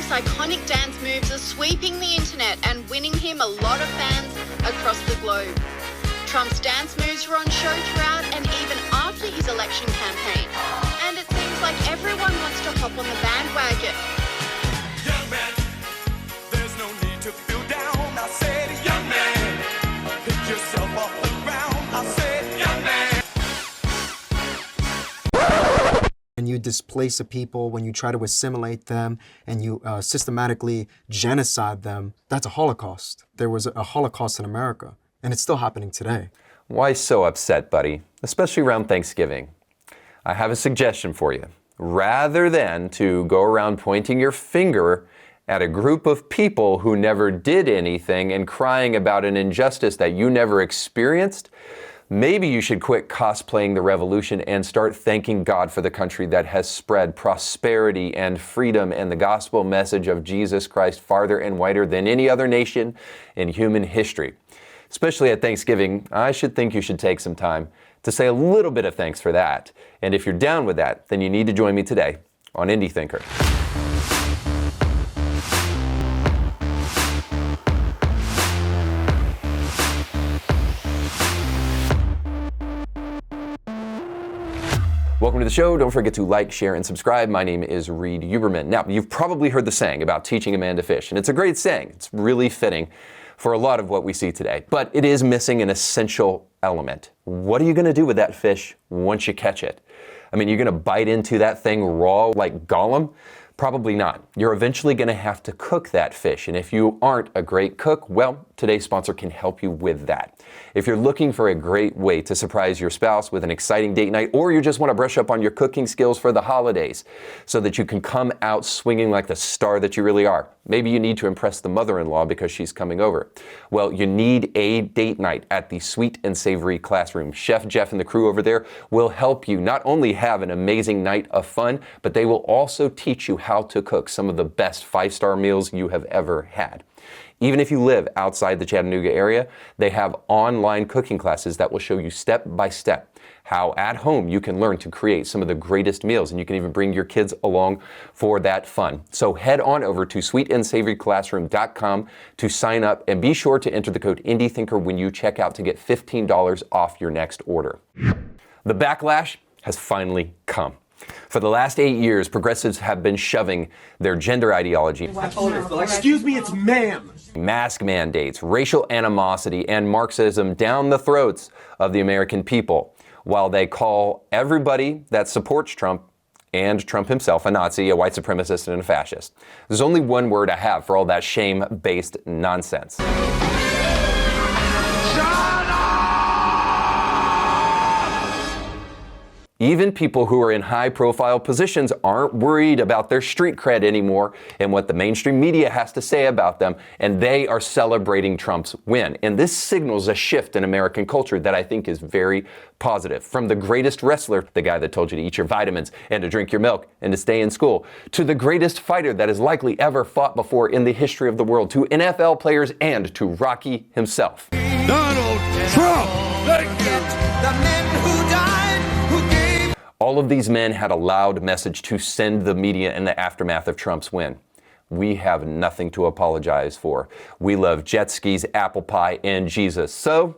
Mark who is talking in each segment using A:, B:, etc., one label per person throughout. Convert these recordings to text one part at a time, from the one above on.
A: Trump's iconic dance moves are sweeping the internet and winning him a lot of fans across the globe. Trump's dance moves were on show throughout and even after his election campaign. And it seems like everyone wants to hop on the bandwagon.
B: Young man, there's no need to feel down. I said, young man, pick yourself off the ground. I said, young man.
C: When you displace a people, when you try to assimilate them, and you systematically genocide them, that's a Holocaust. There was a Holocaust in America, and it's still happening today.
D: Why so upset, buddy? Especially around Thanksgiving. I have a suggestion for you. Rather than to go around pointing your finger at a group of people who never did anything and crying about an injustice that you never experienced, maybe you should quit cosplaying the revolution and start thanking God for the country that has spread prosperity and freedom and the gospel message of Jesus Christ farther and wider than any other nation in human history. Especially at Thanksgiving, I should think you should take some time to say a little bit of thanks for that. And if you're down with that, then you need to join me today on Indie Thinker. Welcome to the show. Don't forget to like, share, and subscribe. My name is Reed Huberman. Now, you've probably heard the saying about teaching a man to fish, and it's a great saying. It's really fitting for a lot of what we see today. But it is missing an essential element. What are you going to do with that fish once you catch it? I mean, you're going to bite into that thing raw like Gollum? Probably not. You're eventually going to have to cook that fish. And if you aren't a great cook, well, today's sponsor can help you with that. If you're looking for a great way to surprise your spouse with an exciting date night, or you just want to brush up on your cooking skills for the holidays so that you can come out swinging like the star that you really are. Maybe you need to impress the mother-in-law because she's coming over. Well, you need a date night at the Sweet and Savory Classroom. Chef Jeff and the crew over there will help you not only have an amazing night of fun, but they will also teach you how to cook some of the best 5-star meals you have ever had. Even if you live outside the Chattanooga area, they have online cooking classes that will show you step by step how at home you can learn to create some of the greatest meals, and you can even bring your kids along for that fun. So head on over to sweetandsavoryclassroom.com to sign up, and be sure to enter the code IndieThinker when you check out to get $15 off your next order. The backlash has finally come. For the last 8 years, progressives have been shoving their gender ideology.
E: Excuse me, it's ma'am.
D: Mask mandates, racial animosity, and Marxism down the throats of the American people, while they call everybody that supports Trump and Trump himself a Nazi, a white supremacist, and a fascist. There's only one word I have for all that shame-based nonsense. Even people who are in high-profile positions aren't worried about their street cred anymore and what the mainstream media has to say about them, and they are celebrating Trump's win. And this signals a shift in American culture that I think is very positive. From the greatest wrestler, the guy that told you to eat your vitamins and to drink your milk and to stay in school, to the greatest fighter that has likely ever fought before in the history of the world, to NFL players, and to Rocky himself.
B: Donald Trump! Thank you! The men who died!
D: All of these men had a loud message to send the media in the aftermath of Trump's win. We have nothing to apologize for. We love jet skis, apple pie, and Jesus. So,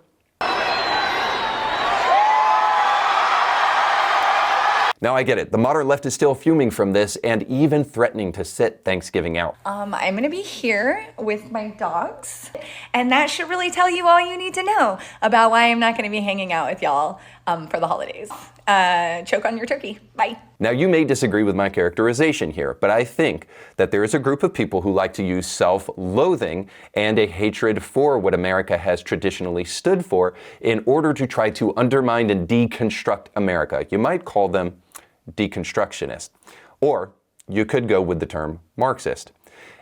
D: now I get it. The modern left is still fuming from this and even threatening to sit Thanksgiving out.
F: I'm going to be here with my dogs, and that should really tell you all you need to know about why I'm not going to be hanging out with y'all for the holidays. Choke on your turkey. Bye.
D: Now, you may disagree with my characterization here, but I think that there is a group of people who like to use self-loathing and a hatred for what America has traditionally stood for in order to try to undermine and deconstruct America. You might call them deconstructionist, or you could go with the term Marxist.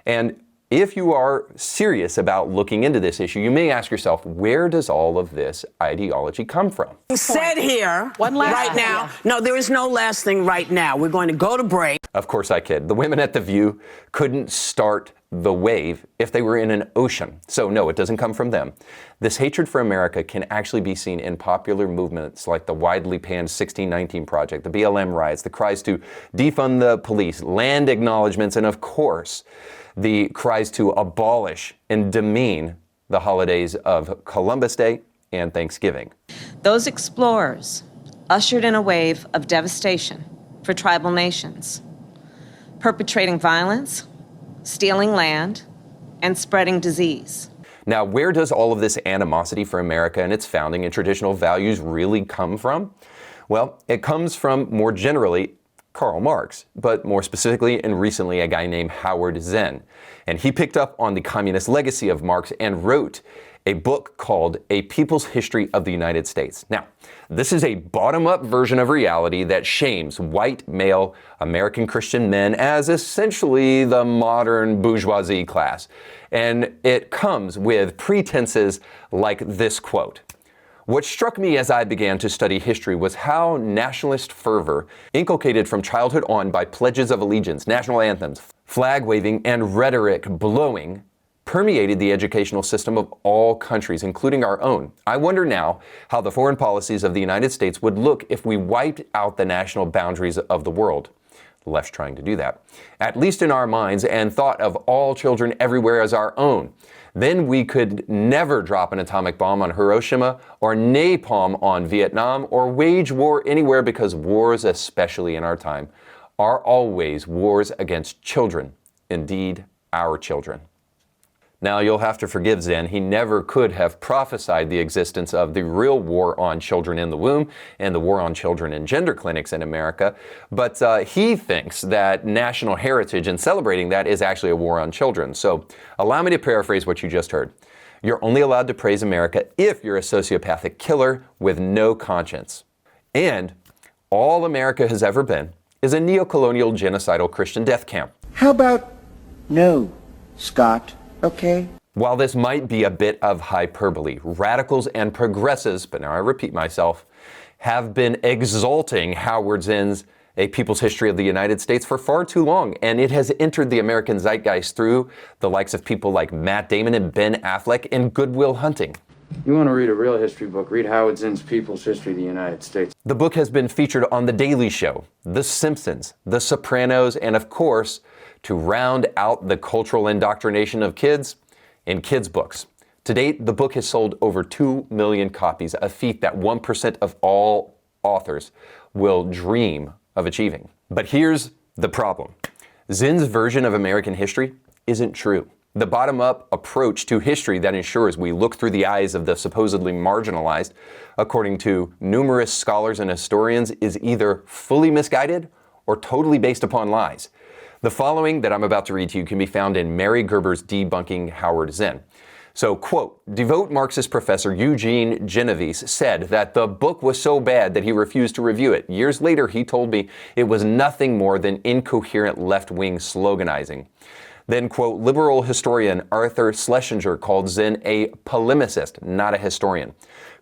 D: And if you are serious about looking into this issue, you may ask yourself, where does all of this ideology come from?
G: Said here, right now. No, there is no last thing right now. We're going to go to break.
D: Of course I kid. The women at The View couldn't start the wave if they were in an ocean. So no, it doesn't come from them. This hatred for America can actually be seen in popular movements like the widely panned 1619 Project, the BLM riots, the cries to defund the police, land acknowledgements, and of course, the cries to abolish and demean the holidays of Columbus Day and Thanksgiving.
H: Those explorers ushered in a wave of devastation for tribal nations, perpetrating violence, stealing land, and spreading disease.
D: Now, where does all of this animosity for America and its founding and traditional values really come from? Well, it comes from, more generally, Karl Marx, but more specifically and recently a guy named Howard Zinn. And he picked up on the communist legacy of Marx and wrote a book called A People's History of the United States. Now, this is a bottom-up version of reality that shames white, male, American Christian men as essentially the modern bourgeoisie class. And it comes with pretenses like this quote. What struck me as I began to study history was how nationalist fervor, inculcated from childhood on by pledges of allegiance, national anthems, flag waving, and rhetoric blowing, permeated the educational system of all countries, including our own. I wonder now how the foreign policies of the United States would look if we wiped out the national boundaries of the world. The left's trying to do that, at least in our minds, and thought of all children everywhere as our own. Then we could never drop an atomic bomb on Hiroshima or napalm on Vietnam or wage war anywhere, because wars, especially in our time, are always wars against children, indeed our children. Now, you'll have to forgive Zinn. He never could have prophesied the existence of the real war on children in the womb and the war on children in gender clinics in America, but he thinks that national heritage and celebrating that is actually a war on children. So allow me to paraphrase what you just heard. You're only allowed to praise America if you're a sociopathic killer with no conscience. And all America has ever been is a neocolonial genocidal Christian death camp.
I: How about no, Scott? Okay.
D: While this might be a bit of hyperbole, radicals and progressives, but now I repeat myself, have been exalting Howard Zinn's A People's History of the United States for far too long, and it has entered the American zeitgeist through the likes of people like Matt Damon and Ben Affleck in Good Will Hunting.
J: You want to read a real history book, read Howard Zinn's People's History of the United States.
D: The book has been featured on The Daily Show, The Simpsons, The Sopranos, and of course, to round out the cultural indoctrination of kids, in kids' books. To date, the book has sold over 2 million copies, a feat that 1% of all authors will dream of achieving. But here's the problem. Zinn's version of American history isn't true. The bottom-up approach to history that ensures we look through the eyes of the supposedly marginalized, according to numerous scholars and historians, is either fully misguided or totally based upon lies. The following that I'm about to read to you can be found in Mary Gerber's Debunking Howard Zinn. So, quote, devout Marxist professor Eugene Genovese said that the book was so bad that he refused to review it. Years later, he told me it was nothing more than incoherent left-wing sloganizing. Then, quote, liberal historian Arthur Schlesinger called Zinn a polemicist, not a historian.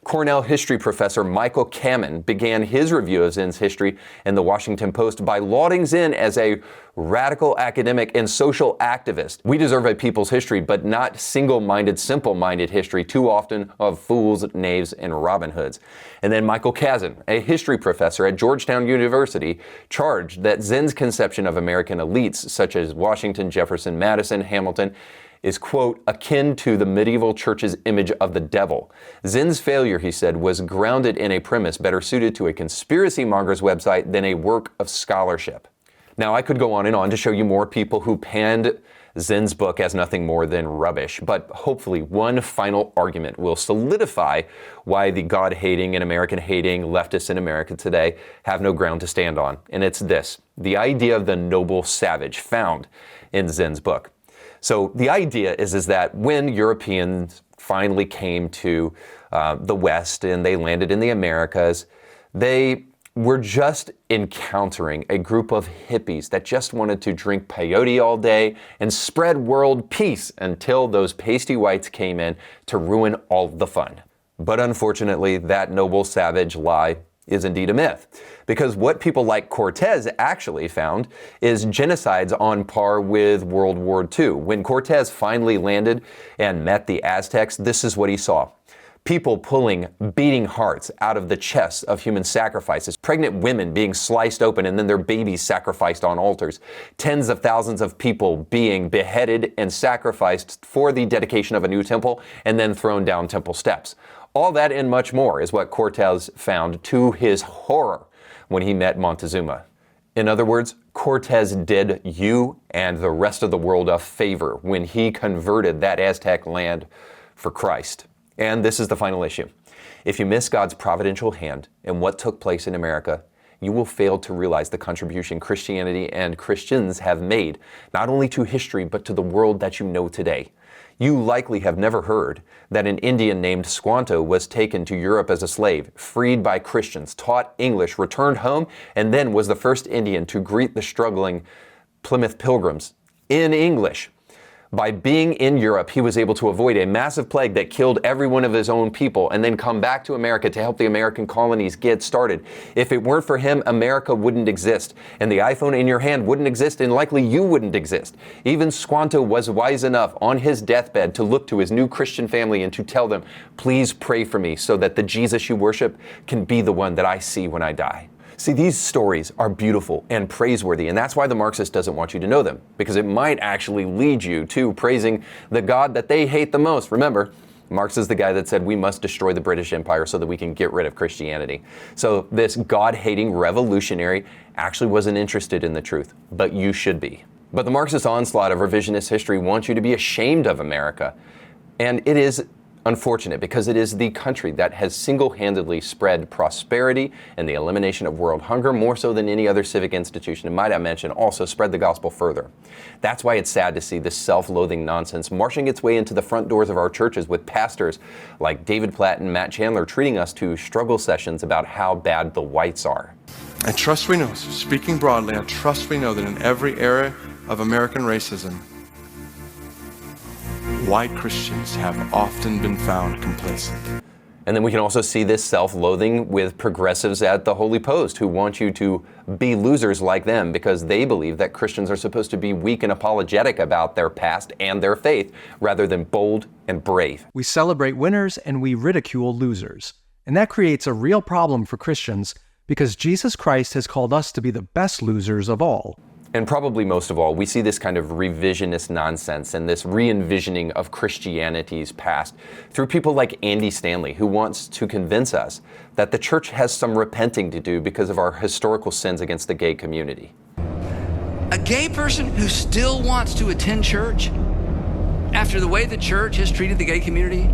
D: Cornell history professor Michael Kamen began his review of Zinn's history in the Washington Post by lauding Zinn as a radical academic and social activist. We deserve a people's history, but not single-minded, simple-minded history, too often of fools, knaves, and Robin Hoods. And then Michael Kazin, a history professor at Georgetown University, charged that Zinn's conception of American elites, such as Washington, Jefferson, Madison, Hamilton, is, quote, akin to the medieval church's image of the devil. Zinn's failure, he said, was grounded in a premise better suited to a conspiracy monger's website than a work of scholarship. Now, I could go on and on to show you more people who panned Zinn's book as nothing more than rubbish, but hopefully one final argument will solidify why the God-hating and American-hating leftists in America today have no ground to stand on, and it's this: the idea of the noble savage found in Zinn's book. So the idea is that when Europeans finally came to the West and they landed in the Americas, they were just encountering a group of hippies that just wanted to drink peyote all day and spread world peace until those pasty whites came in to ruin all the fun. But unfortunately, that noble savage lie is indeed a myth. Because what people like Cortez actually found is genocides on par with World War II. When Cortez finally landed and met the Aztecs, this is what he saw. People pulling beating hearts out of the chests of human sacrifices, pregnant women being sliced open and then their babies sacrificed on altars, tens of thousands of people being beheaded and sacrificed for the dedication of a new temple and then thrown down temple steps. All that and much more is what Cortez found to his horror when he met Montezuma. In other words, Cortez did you and the rest of the world a favor when he converted that Aztec land for Christ. And this is the final issue. If you miss God's providential hand in what took place in America, you will fail to realize the contribution Christianity and Christians have made, not only to history, but to the world that you know today. You likely have never heard that an Indian named Squanto was taken to Europe as a slave, freed by Christians, taught English, returned home, and then was the first Indian to greet the struggling Plymouth Pilgrims in English. By being in Europe, he was able to avoid a massive plague that killed every one of his own people and then come back to America to help the American colonies get started. If it weren't for him, America wouldn't exist, and the iPhone in your hand wouldn't exist, and likely you wouldn't exist. Even Squanto was wise enough on his deathbed to look to his new Christian family and to tell them, please pray for me so that the Jesus you worship can be the one that I see when I die. See, these stories are beautiful and praiseworthy, and that's why the Marxist doesn't want you to know them, because it might actually lead you to praising the God that they hate the most. Remember, Marx is the guy that said we must destroy the British Empire so that we can get rid of Christianity. So this God-hating revolutionary actually wasn't interested in the truth, but you should be. But the Marxist onslaught of revisionist history wants you to be ashamed of America, and it is unfortunate because it is the country that has single-handedly spread prosperity and the elimination of world hunger more so than any other civic institution, and might I mention, also spread the gospel further. That's why it's sad to see this self-loathing nonsense marching its way into the front doors of our churches with pastors like David Platt and Matt Chandler treating us to struggle sessions about how bad the whites are.
K: I trust we know, speaking broadly, I trust we know that in every era of American racism, white Christians have often been found complacent.
D: And then we can also see this self-loathing with progressives at the Holy Post who want you to be losers like them because they believe that Christians are supposed to be weak and apologetic about their past and their faith rather than bold and brave.
L: We celebrate winners and we ridicule losers. And that creates a real problem for Christians because Jesus Christ has called us to be the best losers of all.
D: And probably most of all, we see this kind of revisionist nonsense and this re-envisioning of Christianity's past through people like Andy Stanley, who wants to convince us that the church has some repenting to do because of our historical sins against the gay community.
M: A gay person who still wants to attend church after the way the church has treated the gay community,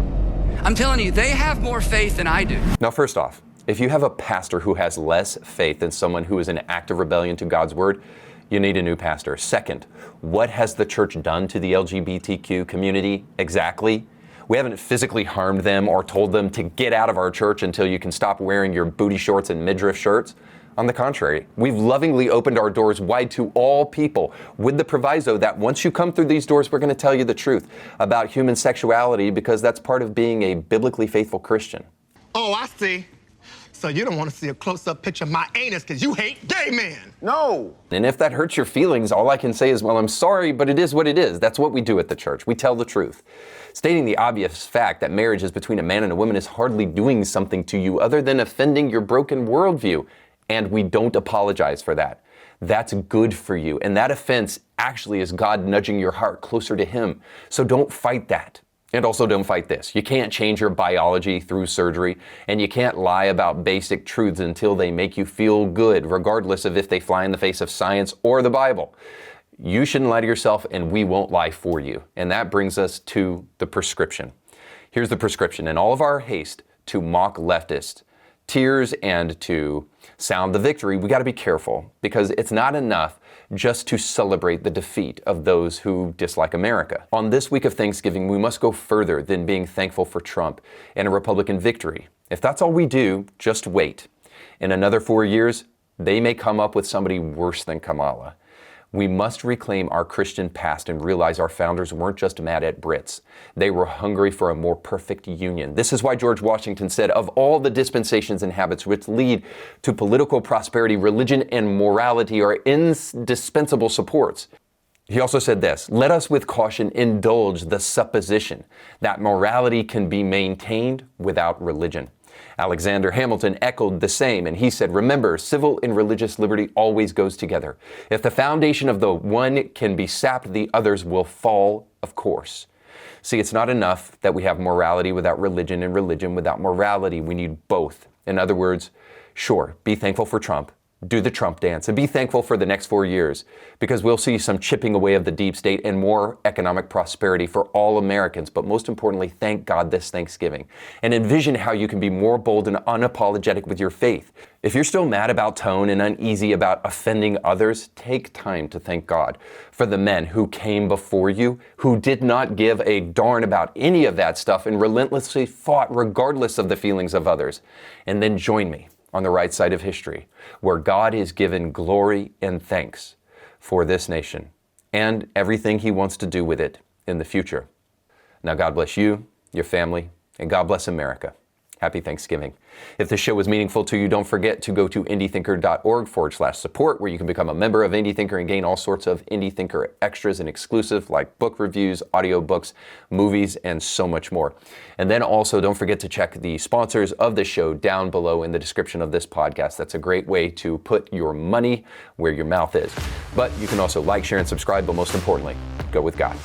M: I'm telling you, they have more faith than I do.
D: Now, first off, if you have a pastor who has less faith than someone who is in active rebellion to God's word, you need a new pastor. Second, what has the church done to the LGBTQ community exactly? We haven't physically harmed them or told them to get out of our church until you can stop wearing your booty shorts and midriff shirts. On the contrary, we've lovingly opened our doors wide to all people with the proviso that once you come through these doors, we're going to tell you the truth about human sexuality because that's part of being a biblically faithful Christian.
E: Oh, I see. So you don't want to see a close-up picture of my anus because you hate gay men.
D: No. And if that hurts your feelings, all I can say is, well, I'm sorry, but it is what it is. That's what we do at the church. We tell the truth. Stating the obvious fact that marriage is between a man and a woman is hardly doing something to you other than offending your broken worldview. And we don't apologize for that. That's good for you. And that offense actually is God nudging your heart closer to Him. So don't fight that. And also don't fight this. You can't change your biology through surgery, and you can't lie about basic truths until they make you feel good, regardless of if they fly in the face of science or the Bible. You shouldn't lie to yourself, and we won't lie for you. And that brings us to the prescription. Here's the prescription. In all of our haste to mock leftists, tears, and to sound the victory, we got to be careful, because it's not enough just to celebrate the defeat of those who dislike America. On this week of Thanksgiving, we must go further than being thankful for Trump and a Republican victory. If that's all we do, just wait. In another 4 years, they may come up with somebody worse than Kamala. We must reclaim our Christian past and realize our founders weren't just mad at Brits. They were hungry for a more perfect union. This is why George Washington said, of all the dispensations and habits which lead to political prosperity, religion and morality are indispensable supports. He also said this, let us with caution indulge the supposition that morality can be maintained without religion. Alexander Hamilton echoed the same, and he said, remember, civil and religious liberty always goes together. If the foundation of the one can be sapped, the others will fall, of course. See, it's not enough that we have morality without religion and religion without morality. We need both. In other words, sure, be thankful for Trump. Do the Trump dance and be thankful for the next 4 years, because we'll see some chipping away of the deep state and more economic prosperity for all Americans. But most importantly, thank God this Thanksgiving and envision how you can be more bold and unapologetic with your faith. If you're still mad about tone and uneasy about offending others, take time to thank God for the men who came before you, who did not give a darn about any of that stuff and relentlessly fought regardless of the feelings of others. And then join me on the right side of history, where God is given glory and thanks for this nation and everything he wants to do with it in the future. Now, God bless you, your family, and God bless America. Happy Thanksgiving. If this show was meaningful to you, don't forget to go to indiethinker.org/support, where you can become a member of Indie Thinker and gain all sorts of Indie Thinker extras and exclusive, like book reviews, audiobooks, movies, and so much more. And then also don't forget to check the sponsors of the show down below in the description of this podcast. That's a great way to put your money where your mouth is. But you can also like, share, and subscribe, but most importantly, go with God.